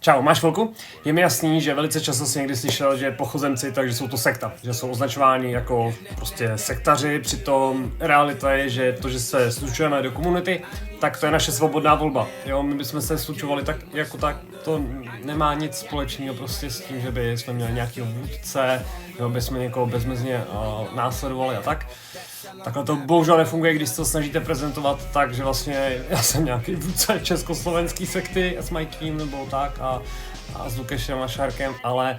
Čau, máš chvilku? Je mi jasný, že velice často si někdy slyšel, že pochozemci, takže jsou to sekta, že jsou označováni jako prostě sektaři, přitom realita je, že to, že se slučujeme do komunity, tak to je naše svobodná volba. Jo, my bychom se slučovali tak jako tak, to nemá nic společného prostě s tím, že by jsme měli nějakého vůdce, nebo by jsme někoho bezmezně následovali a tak. Takhle to bohužel nefunguje, když se to snažíte prezentovat tak, že vlastně já jsem nějaký vůdce československý sekty s Majkým nebo tak a s Lukešem a Šárkem, ale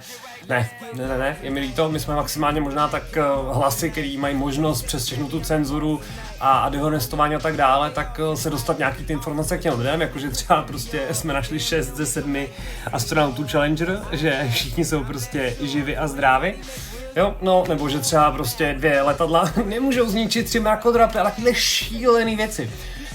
ne, je mi líto, my jsme maximálně možná tak hlasy, který mají možnost přes všechnu tu cenzuru a dehonestování a tak dále, tak se dostat nějaký ty informace k těm lidem, jakože třeba prostě jsme našli 6 ze 7 astronautů Challenger, že všichni jsou prostě živi a zdraví. Jo, no, nebo že třeba prostě 2 letadla nemůžou zničit 3 mrakodrapy a takové šílené věci.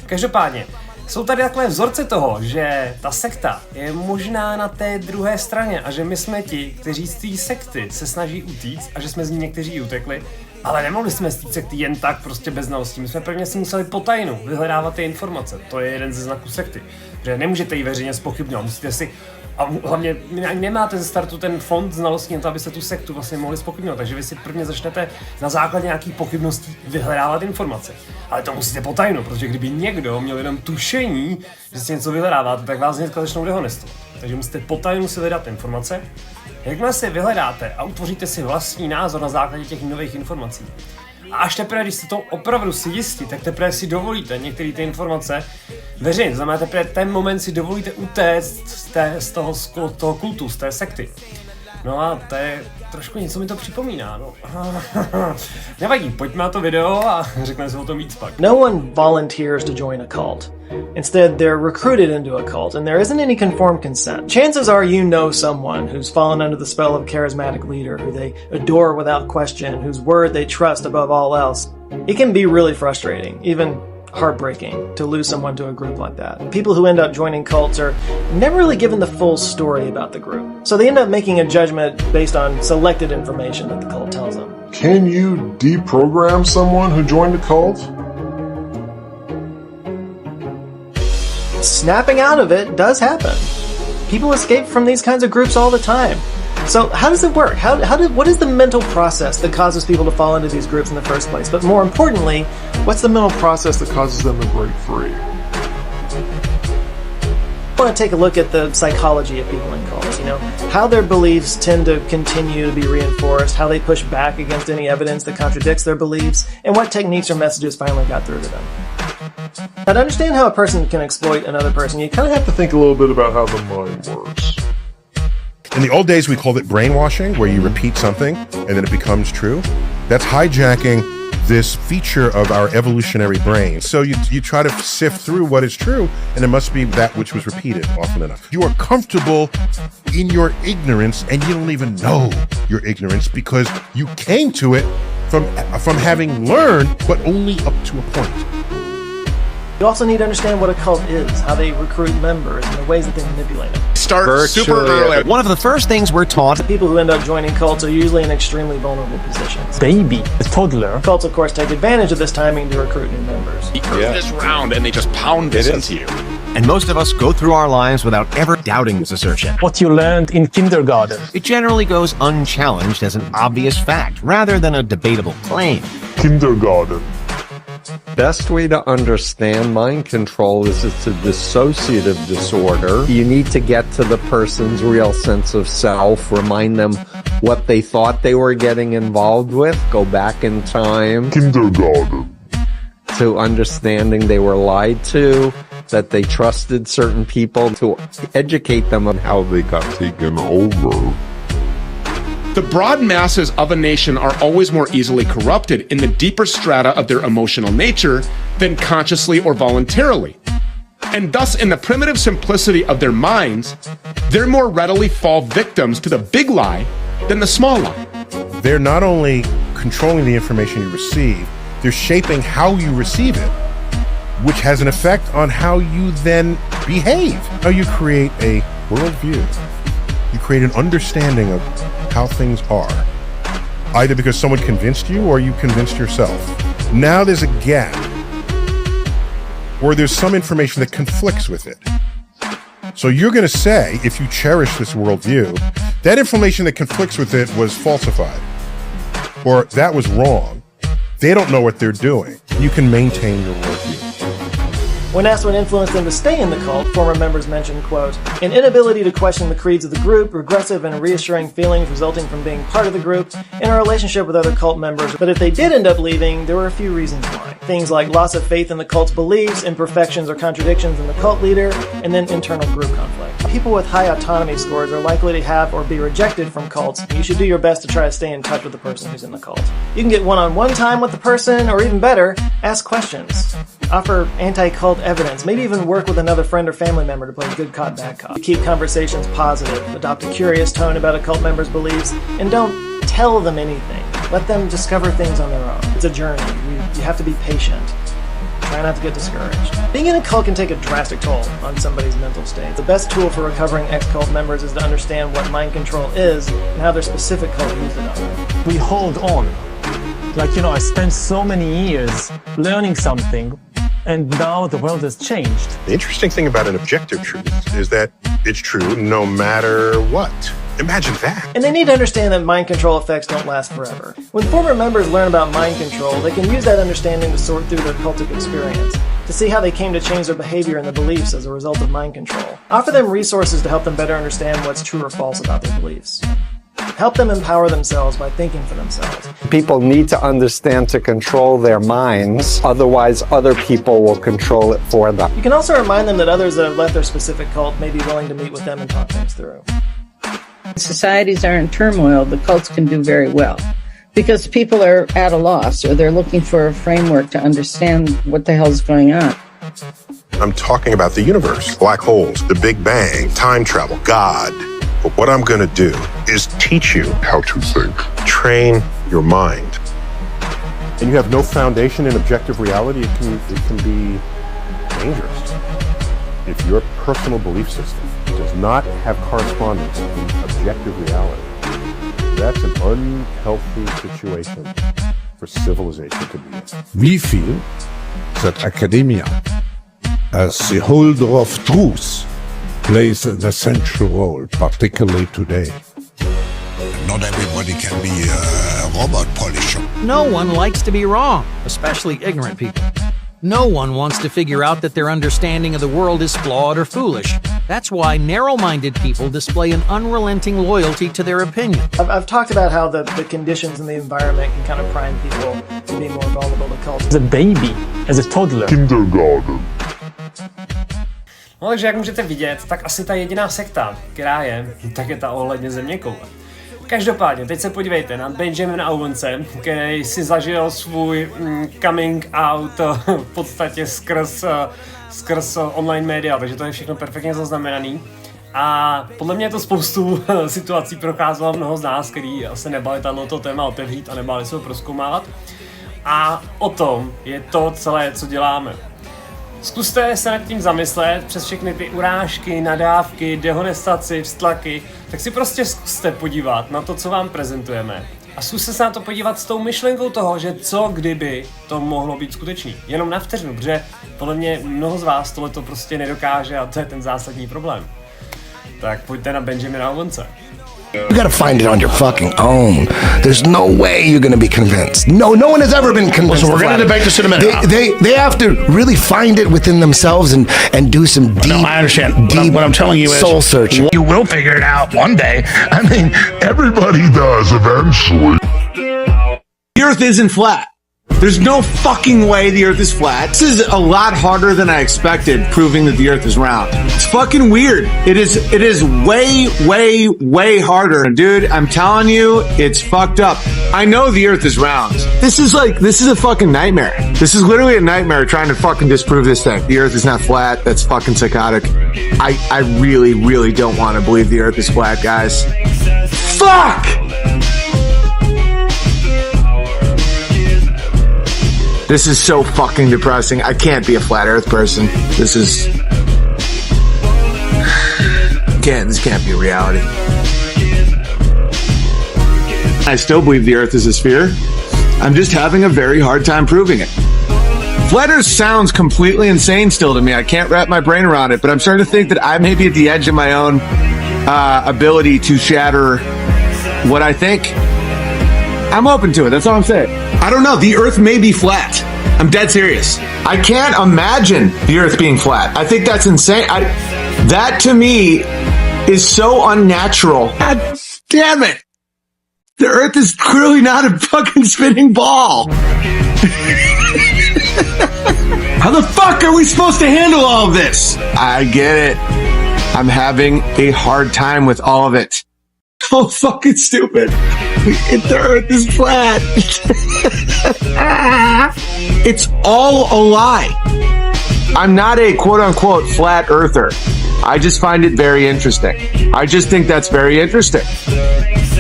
Každopádně, jsou tady takové vzorce toho, že ta sekta je možná na té druhé straně a že my jsme ti, kteří z té sekty se snaží utíct a že jsme z ní někteří utekli, ale nemohli jsme z té sekty jen tak prostě bez znalostí. My jsme prvně si museli po tajnu vyhledávat ty informace. To je jeden ze znaků sekty. Že nemůžete ji veřejně zpochybňovat, musíte si. A hlavně nemáte ze startu ten fond znalostí, to abyste tu sektu vlastně mohli zpochybňovat, takže vy si prvně začnete na základě nějakých pochybností vyhledávat informace. Ale to musíte potajno, protože kdyby někdo měl jenom tušení, že si něco vyhledáváte, tak vás hnedka začnou dehonestovat. Takže musíte potajnu si vyhledat informace. Jakmile si vyhledáte a utvoříte si vlastní názor na základě těch nových informací, a až teprve, když jste to opravdu si jistí, tak teprve si dovolíte některé ty informace veřejně. Znamená, teprve ten moment si dovolíte utéct z toho kultu, z té sekty. No a to je trošku něco mi to připomíná, no. Nevadí, pojďme na to video a řekneme si o tom víc pak. No one volunteers to join a cult. Instead, they're recruited into a cult, and there isn't any conformed consent. Chances are you know someone who's fallen under the spell of a charismatic leader, who they adore without question, whose word they trust above all else. It can be really frustrating, even heartbreaking, to lose someone to a group like that. People who end up joining cults are never really given the full story about the group, so they end up making a judgment based on selected information that the cult tells them. Can you deprogram someone who joined a cult? Snapping out of it does happen. People escape from these kinds of groups all the time. So how does it work? What is the mental process that causes people to fall into these groups in the first place? But more importantly, what's the mental process that causes them to break free? I want to take a look at the psychology of people in cults, how their beliefs tend to continue to be reinforced, how they push back against any evidence that contradicts their beliefs, and what techniques or messages finally got through to them. Now, to understand how a person can exploit another person, you kind of have to think a little bit about how the mind works. In the old days, we called it brainwashing, where you repeat something and then it becomes true. That's hijacking this feature of our evolutionary brain. So you try to sift through what is true, and it must be that which was repeated often enough. You are comfortable in your ignorance, and you don't even know your ignorance because you came to it from having learned, but only up to a point. You also need to understand what a cult is, how they recruit members, and the ways that they manipulate them. Start super early. One of the first things we're taught. The people who end up joining cults are usually in extremely vulnerable positions. Baby, a toddler. Cults, of course, take advantage of this timing to recruit new members. The earth is round, and they just pound this into you. And most of us go through our lives without ever doubting this assertion. What you learned in kindergarten. It generally goes unchallenged as an obvious fact, rather than a debatable claim. Kindergarten. Best way to understand mind control is it's a dissociative disorder. You need to get to the person's real sense of self, remind them what they thought they were getting involved with, go back in time. Kindergarten. To understanding they were lied to, that they trusted certain people, to educate them on how they got taken over. The broad masses of a nation are always more easily corrupted in the deeper strata of their emotional nature than consciously or voluntarily. And thus, in the primitive simplicity of their minds, they're more readily fall victims to the big lie than the small lie. They're not only controlling the information you receive, they're shaping how you receive it, which has an effect on how you then behave. How you create a worldview. You create an understanding of how things are, either because someone convinced you or you convinced yourself. Now there's a gap, or there's some information that conflicts with it. So you're going to say, if you cherish this worldview, that information that conflicts with it was falsified, or that was wrong. They don't know what they're doing. You can maintain your worldview. When asked what influenced them to stay in the cult, former members mentioned, quote, an inability to question the creeds of the group, regressive and reassuring feelings resulting from being part of the group, and a relationship with other cult members. But if they did end up leaving, there were a few reasons why. Things like loss of faith in the cult's beliefs, imperfections or contradictions in the cult leader, and then internal group conflict. People with high autonomy scores are likely to have or be rejected from cults, and you should do your best to try to stay in touch with the person who's in the cult. You can get one-on-one time with the person, or even better, ask questions. Offer anti-cult evidence, maybe even work with another friend or family member to play good cop, bad cop. Keep conversations positive, adopt a curious tone about a cult member's beliefs, and don't tell them anything. Let them discover things on their own. It's a journey. You have to be patient. Try not to get discouraged. Being in a cult can take a drastic toll on somebody's mental state. The best tool for recovering ex-cult members is to understand what mind control is and how their specific cult used it on them. We hold on. Like, I spent so many years learning something, and now the world has changed. The interesting thing about an objective truth is that it's true no matter what. Imagine that. And they need to understand that mind control effects don't last forever. When former members learn about mind control, they can use that understanding to sort through their cultic experience, to see how they came to change their behavior and their beliefs as a result of mind control. Offer them resources to help them better understand what's true or false about their beliefs. Help them empower themselves by thinking for themselves. People need to understand to control their minds, otherwise other people will control it for them. You can also remind them that others that have left their specific cult may be willing to meet with them and talk things through. Societies are in turmoil, the cults can do very well because people are at a loss or they're looking for a framework to understand what the hell's going on. I'm talking about the universe, black holes, the Big Bang, time travel, God. But what I'm going to do is teach you how to think. Train your mind. And you have no foundation in objective reality, it can be dangerous. If your personal belief system does not have correspondence in objective reality, that's an unhealthy situation for civilization to be in. We feel that academia, as the holder of truth, plays an essential role, particularly today. Not everybody can be a robot polisher. No one likes to be wrong, especially ignorant people. No one wants to figure out that their understanding of the world is flawed or foolish. That's why narrow-minded people display an unrelenting loyalty to their opinion. I've talked about how the conditions in the environment can kind of prime people to be more vulnerable to cults. As a baby, as a toddler. Kindergarten. No, takže jak můžete vidět, tak asi ta jediná sekta, která je, tak je ta ohledně zeměkoule. Každopádně, teď se podívejte na Benjamina Owense, který si zažil svůj coming out v podstatě skrz online média, takže to je všechno perfektně zaznamenaný. A podle mě to spoustu situací procházelo mnoho z nás, který se nebali tato téma otevřít a nebali se ho prozkoumávat. A o tom je to celé, co děláme. Zkuste se nad tím zamyslet přes všechny ty urážky, nadávky, dehonestaci, vztlaky, tak si prostě zkuste podívat na to, co vám prezentujeme. A zkuste se na to podívat s tou myšlenkou toho, že co kdyby to mohlo být skutečný. Jenom na vteřinu, protože podle mě mnoho z vás tohle to prostě nedokáže a to je ten zásadní problém. Tak pojďte na Benjamina Owense. You gotta find it on your fucking own. There's no way you're gonna be convinced. No one has ever been convinced. So we're gonna debate this in a minute. They have to really find it within themselves and do some deep. No, I understand. Deep what I'm telling you is soul searching. You will figure it out one day. I mean, Everybody does eventually. The Earth isn't flat. There's no fucking way the Earth is flat. This is a lot harder than I expected, proving that the Earth is round. It's fucking weird. It is way harder. Dude, I'm telling you, it's fucked up. I know the Earth is round. This is a fucking nightmare. This is literally a nightmare trying to fucking disprove this thing. The Earth is not flat. That's fucking psychotic. I really don't want to believe the Earth is flat, guys. Fuck! This is so fucking depressing. I can't be a flat earth person. This can't be reality. I still believe the earth is a sphere. I'm just having a very hard time proving it. Flat Earth sounds completely insane still to me. I can't wrap my brain around it, but I'm starting to think that I may be at the edge of my own ability to shatter what I think. I'm open to it. That's all I'm saying. I don't know. The Earth may be flat. I'm dead serious. I can't imagine the Earth being flat. I think that's insane. That to me is so unnatural. God damn it. The Earth is clearly not a fucking spinning ball. How the fuck are we supposed to handle all of this? I get it. I'm having a hard time with all of it. So fucking stupid. The Earth is flat. It's all a lie. I'm not a quote-unquote flat earther. I just find it very interesting. I just think that's very interesting.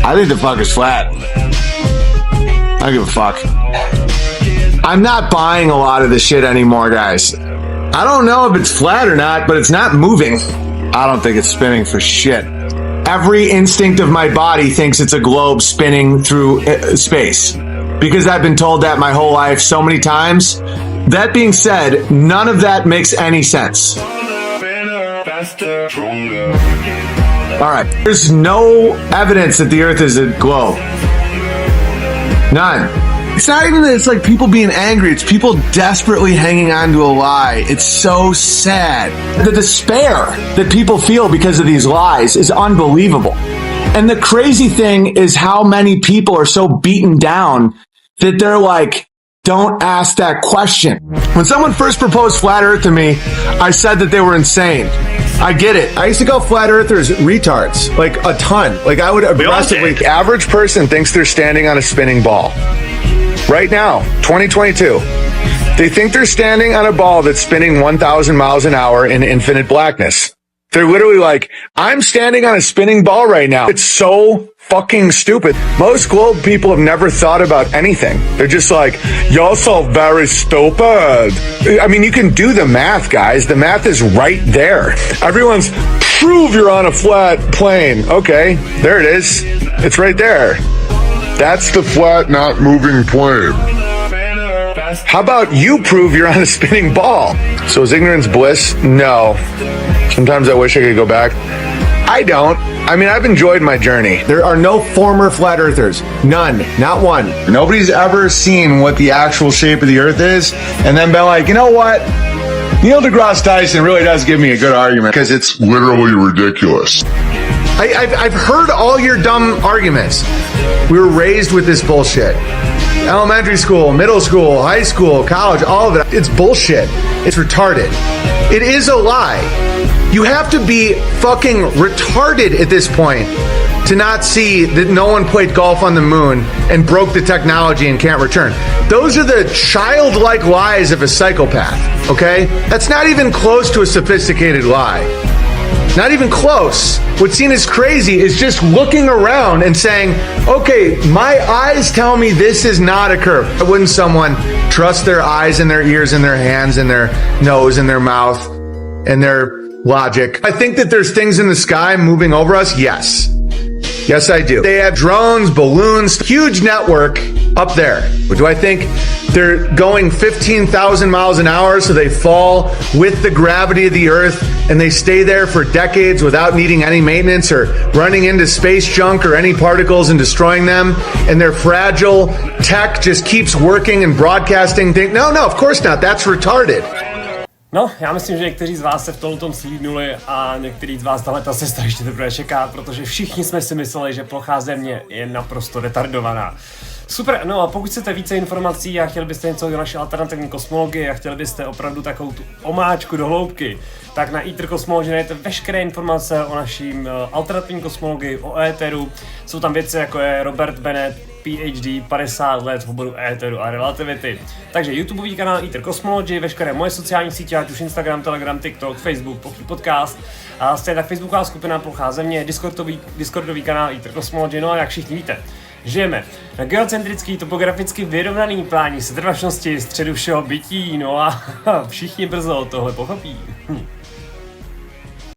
I think the fuck is flat. I don't give a fuck. I'm not buying a lot of this shit anymore, guys. I don't know if it's flat or not, but it's not moving. I don't think it's spinning for shit. Every instinct of my body thinks it's a globe spinning through space because I've been told that my whole life so many times. That being said, none of that makes any sense. All right. There's no evidence that the Earth is a globe. None. It's not even that it's like people being angry. It's people desperately hanging on to a lie. It's so sad. The despair that people feel because of these lies is unbelievable. And the crazy thing is how many people are so beaten down that they're like, don't ask that question. When someone first proposed flat Earth to me, I said that they were insane. I get it. I used to call flat earthers retards, like a ton. Like I would aggressively. The average person thinks they're standing on a spinning ball. Right now, 2022. They think they're standing on a ball that's spinning 1,000 miles an hour in infinite blackness. They're literally like, I'm standing on a spinning ball right now. It's so fucking stupid. Most globe people have never thought about anything. They're just like, you're so very stupid. I mean, you can do the math, guys. The math is right there. Everyone's, prove you're on a flat plane. Okay, there it is. It's right there. That's the flat, not moving plane. How about you prove you're on a spinning ball? So is ignorance bliss? No. Sometimes I wish I could go back. I don't. I mean, I've enjoyed my journey. There are no former flat earthers. None. Not one. Nobody's ever seen what the actual shape of the Earth is and then been like, you know what? Neil deGrasse Tyson really does give me a good argument. Because it's literally ridiculous. I've heard all your dumb arguments. We were raised with this bullshit. Elementary school, middle school, high school, college, all of it. It's bullshit. It's retarded. It is a lie. You have to be fucking retarded at this point to not see that no one played golf on the moon and broke the technology and can't return. Those are the childlike lies of a psychopath, okay? That's not even close to a sophisticated lie. Not even close. What's seen as crazy is just looking around and saying, okay, my eyes tell me this is not a curve. Why wouldn't someone trust their eyes and their ears and their hands and their nose and their mouth and their logic? I think that there's things in the sky moving over us. Yes. Yes, I do. They have drones, balloons, huge network up there. Do I think they're going 15,000 miles an hour so they fall with the gravity of the Earth and they stay there for decades without needing any maintenance or running into space junk or any particles and destroying them, and their fragile tech just keeps working and broadcasting things? No, of course not. That's retarded. No, já myslím, že někteří z vás se v tomto slídnuli a některý z vás tato cesta ještě teprve čeká, protože všichni jsme si mysleli, že Plochá Země je naprosto retardovaná. Super, no a pokud chcete více informací a chtěli byste něco o naší alternativní kosmologii a chtěli byste opravdu takovou tu omáčku do hloubky, tak na Kosmologii najdete veškeré informace o naším alternativní kosmologii, o éteru. Jsou tam věci jako je Robert Bennett, PhD, 50 let v oboru éteru a relativity. Takže YouTubeový kanál Kosmologii, veškeré moje sociální sítě, ať už Instagram, Telegram, TikTok, Facebook, Plochý Podcast, a stejně tak Facebooková skupina Plochá Země, Discordový kanál Kosmologii, no a jak všichni víte, žijeme na geocentrický, topograficky vyrovnaný pláni setrvačnosti středu všeho bytí, no a všichni brzo tohle pochopí.